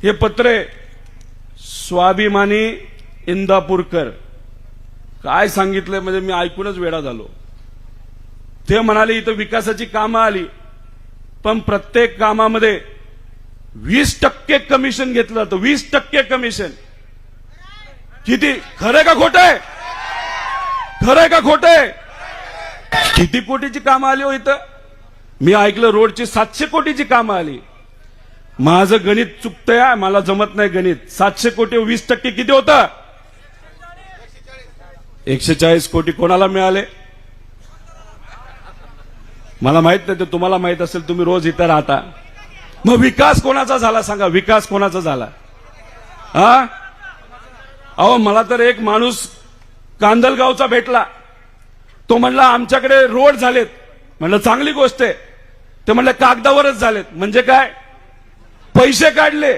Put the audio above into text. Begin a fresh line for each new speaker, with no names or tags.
हे पत्र आहे स्वाभिमानी इंदापूरकर काय सांगितलंय म्हणजे मी ऐकूनच वेडा झालो। ते म्हणाले इथं विकासाची कामं आली पण प्रत्येक कामामध्ये 20% कमिशन घेतलं जातं। 20% कमिशन किती खरं का खोटं आहे? खरं का खोटं आहे? किती कोटीची कामं आली हो इथं? मी ऐकलं रोडची 700 कोटीची कामं आली। माझं गणित चुकतंय, मला जमत नाही गणित। 700 कोटी 20% किती होतं? 140 कोटी कोणाला मिळाले मला माहित नाही, ते तुम्हाला माहित असेल, तुम्ही रोज इथं राहता। मग विकास कोणाचा झाला सांगा? विकास कोणाचा झाला? हा अहो मला तर एक माणूस कांदलगावचा भेटला, तो म्हणला आमच्याकडे रोड झालेत। म्हणलं चांगली गोष्ट आहे। ते म्हणलं कागदावरच झालेत। म्हणजे काय? पैसे काढले